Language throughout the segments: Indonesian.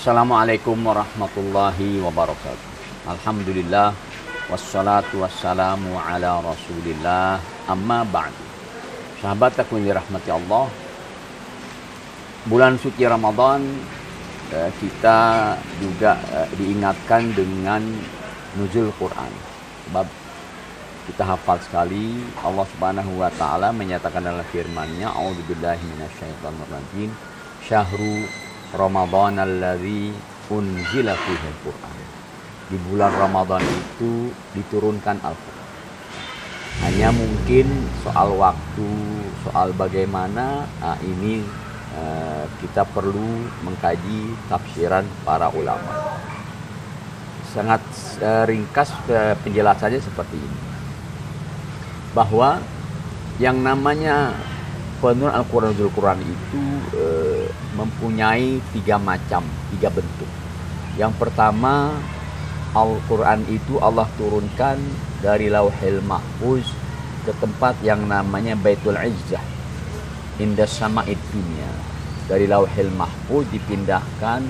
Assalamualaikum warahmatullahi wabarakatuh. Alhamdulillah wassalatu wassalamu ala Rasulillah, amma ba'du. Sahabat aku yang dirahmati Allah, bulan suci Ramadan kita juga diingatkan dengan nuzul Quran. Sebab kita hafal sekali Allah Subhanahu wa taala menyatakan dalam firman-Nya, a'udzubillahi minasyaitonir rajim, syahru Ramadan alladzi unzila fihi al-Quran. Di bulan Ramadan itu diturunkan Al-Quran. Hanya mungkin soal waktu, soal bagaimana, ini kita perlu mengkaji tafsiran para ulama. Sangat ringkas penjelasannya seperti ini. Bahwa yang namanya penurunan Al-Quran itu mempunyai tiga bentuk. Yang pertama, Al-Quran itu Allah turunkan dari Lauhil Mahfuz ke tempat yang namanya Baitul Izzah, indas sama'id dunya. Dari Lauhil Mahfuz dipindahkan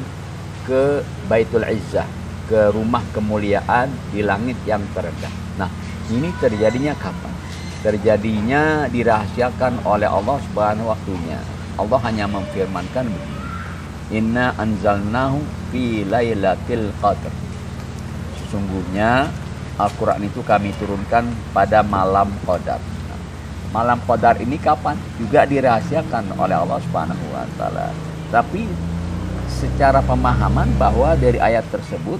ke Baitul Izzah, ke rumah kemuliaan di langit yang terendah. Nah, ini terjadinya kapan? Terjadinya dirahasiakan oleh Allah Subhanahu waktunya. Allah hanya memfirmankan begini, inna anzalnahu fi lailatul qadr. Sesungguhnya Al-Quran itu kami turunkan pada malam Qadar. Nah, malam Qadar ini kapan? Juga dirahasiakan oleh Allah Subhanahu wa taala. Tapi secara pemahaman bahwa dari ayat tersebut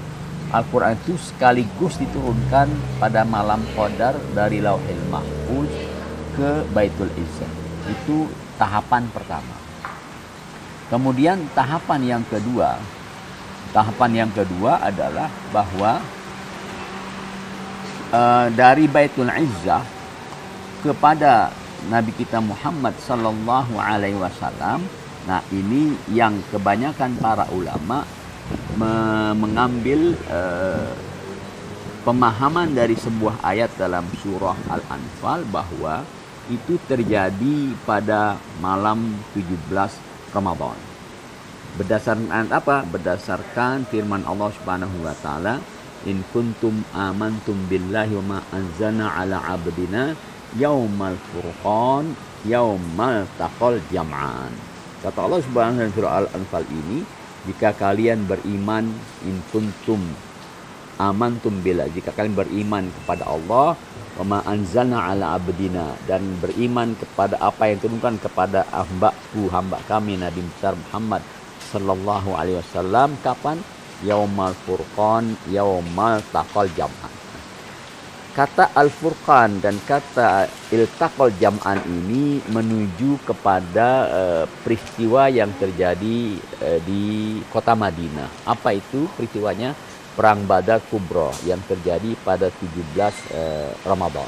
Al-Quran itu sekaligus diturunkan pada malam Qadar dari Lauhil Mahfuz ke Baitul Izzah. Itu tahapan pertama. Kemudian tahapan yang kedua adalah bahwa dari Baitul Izzah kepada Nabi kita Muhammad sallallahu alaihi wasallam. Nah, ini yang kebanyakan para ulama mengambil pemahaman dari sebuah ayat dalam surah Al-Anfal bahwa itu terjadi pada malam 17 Ramadan. Berdasarkan apa? Berdasarkan firman Allah Subhanahu wa taala, in kuntum amantum billahi wa ma anzalna ala abdina yaumal furqan yaumal taqal jam'an. Kata Allah Subhanahu wa taala surah Al-Anfal ini, jika kalian beriman, in kuntum amantum billah, jika kalian beriman kepada Allah, wa ma anzalna ala abdina, dan beriman kepada apa yang turunkan kepada hamba kami Nabi besar Muhammad sallallahu alaihi wasallam, kapan? Yaumal furqan yaumal taqal jam'an. Kata al-furqan dan kata iltaqal jam'an ini menuju kepada peristiwa yang terjadi di kota Madinah. Apa itu peristiwanya? Perang Badar Kubra yang terjadi pada 17 Ramadan.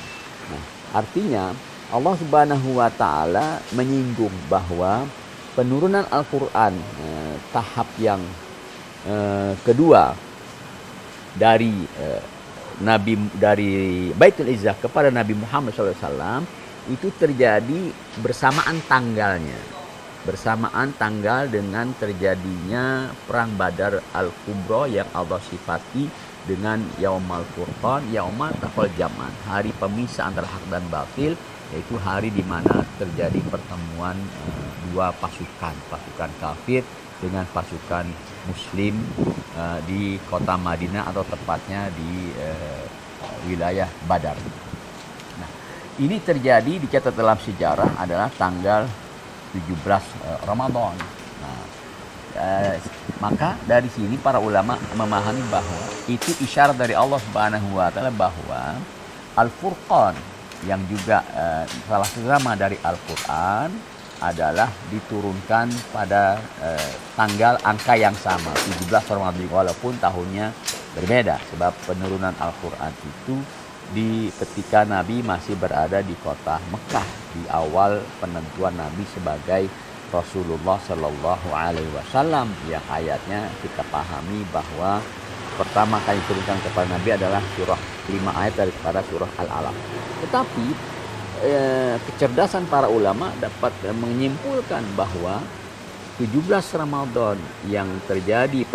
Nah, artinya Allah Subhanahu wa taala menyinggung bahwa penurunan Al-Qur'an tahap yang kedua dari Baitul Izzah kepada Nabi Muhammad SAW itu terjadi bersamaan tanggal dengan terjadinya perang Badar Al-Kubra yang Allah sifati dengan Yaumal Furqan, Yaumal Taqal Jam'an, hari pemisah antara hak dan batil, yaitu hari di mana terjadi pertemuan dua pasukan kafir dengan pasukan Muslim di kota Madinah, atau tepatnya di wilayah Badar. Nah, ini terjadi, dicatat dalam sejarah adalah tanggal 17 Ramadan. Nah, maka dari sini para ulama memahami bahwa itu isyarat dari Allah Subhanahu wa taala bahwa Al-Furqan yang juga salah satu nama dari Al-Quran adalah diturunkan pada tanggal angka yang sama, 17 Ramadan, walaupun tahunnya berbeda. Sebab penurunan Al-Quran itu ketika Nabi masih berada di kota Mekah, di awal penentuan Nabi sebagai Rasulullah Shallallahu Alaihi Wasallam, yang ayatnya kita pahami bahwa pertama kali diturunkan kepada Nabi adalah 5 ayat daripada surah Al-Alaq. Tetapi kecerdasan para ulama dapat menyimpulkan bahwa 17 Ramadan yang terjadi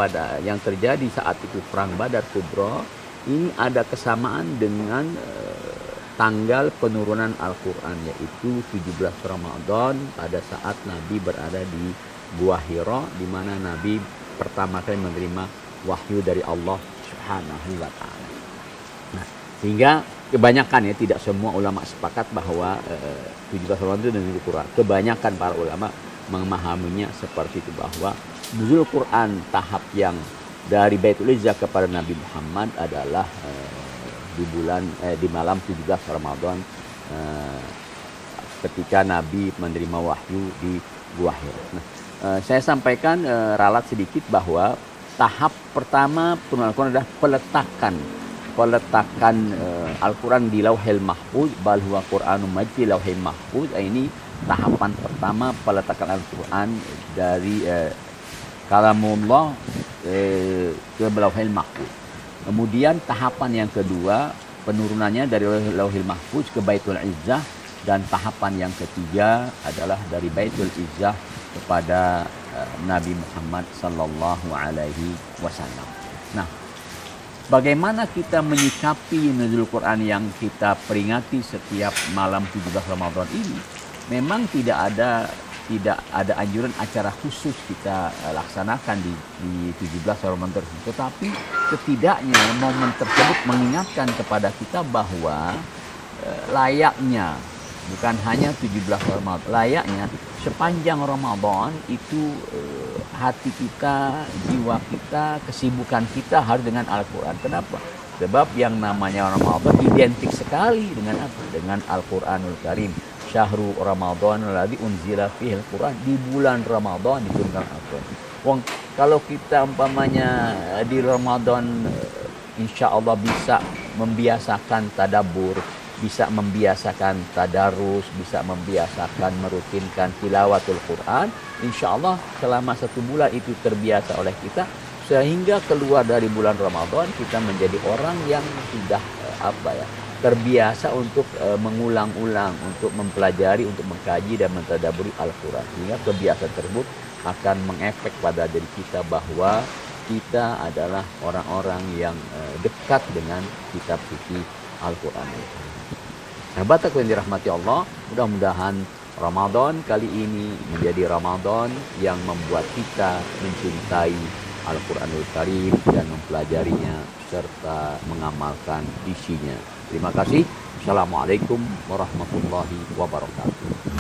saat itu perang Badar Kubra ini ada kesamaan dengan tanggal penurunan Al-Quran, yaitu 17 Ramadan pada saat Nabi berada di Gua Hira, di mana Nabi pertama kali menerima wahyu dari Allah Subhanahu wa taala. Nah, sehingga kebanyakan, ya, tidak semua ulama sepakat bahwa 17 Ramadan itu nuzul Quran. Kebanyakan para ulama memahaminya seperti itu, bahwa nuzul Quran tahap yang dari Baitul Izzah kepada Nabi Muhammad adalah di malam 17 Ramadan ketika Nabi menerima wahyu di Gua Hira. Nah, saya sampaikan ralat sedikit bahwa tahap pertama penurunan Al-Quran adalah peletakan Al-Quran di Lauhil Mahfuz, bal huwa Qur'anun Majid fi Lauhil Mahfuz. Ini tahapan pertama peletakan Al-Quran dari kalamullah ke Lauhil Mahfuz. Kemudian tahapan yang kedua penurunannya dari Lauhil Mahfuz ke Baitul Izzah, dan tahapan yang ketiga adalah dari Baitul Izzah kepada Nabi Muhammad sallallahu alaihi wasallam. Nah, bagaimana kita menyikapi nuzul Quran yang kita peringati setiap malam 17 Ramadan ini? Memang tidak ada anjuran acara khusus kita laksanakan di 17 Ramadan tersebut. Tetapi setidaknya momen tersebut mengingatkan kepada kita bahwa layaknya, bukan hanya 17 Ramadan, layaknya sepanjang Ramadan itu hati kita, jiwa kita, kesibukan kita harus dengan Al-Quran. Kenapa? Sebab yang namanya Ramadan identik sekali dengan apa? Dengan Al-Quranul Karim. Syahrul Ramadan alladzi unzila fihi Al-Quran. Di bulan Ramadan diturunkan Al-Quran. Wong, kalau kita umpamanya di Ramadan insya Allah bisa membiasakan tadabbur, bisa membiasakan tadarus, bisa membiasakan merutinkan tilawatul Quran, insya Allah selama 1 bulan itu terbiasa oleh kita, sehingga keluar dari bulan Ramadan kita menjadi orang yang sudah terbiasa untuk mengulang-ulang, untuk mempelajari, untuk mengkaji dan mentadaburi Al-Quran. Sehingga kebiasaan tersebut akan mengefek pada diri kita bahwa kita adalah orang-orang yang dekat dengan kitab suci Al-Quran. Sahabat yang dirahmati Allah, mudah-mudahan Ramadan kali ini menjadi Ramadan yang membuat kita mencintai Al-Quranul Karim dan mempelajarinya serta mengamalkan isinya. Terima kasih. Assalamualaikum warahmatullahi wabarakatuh.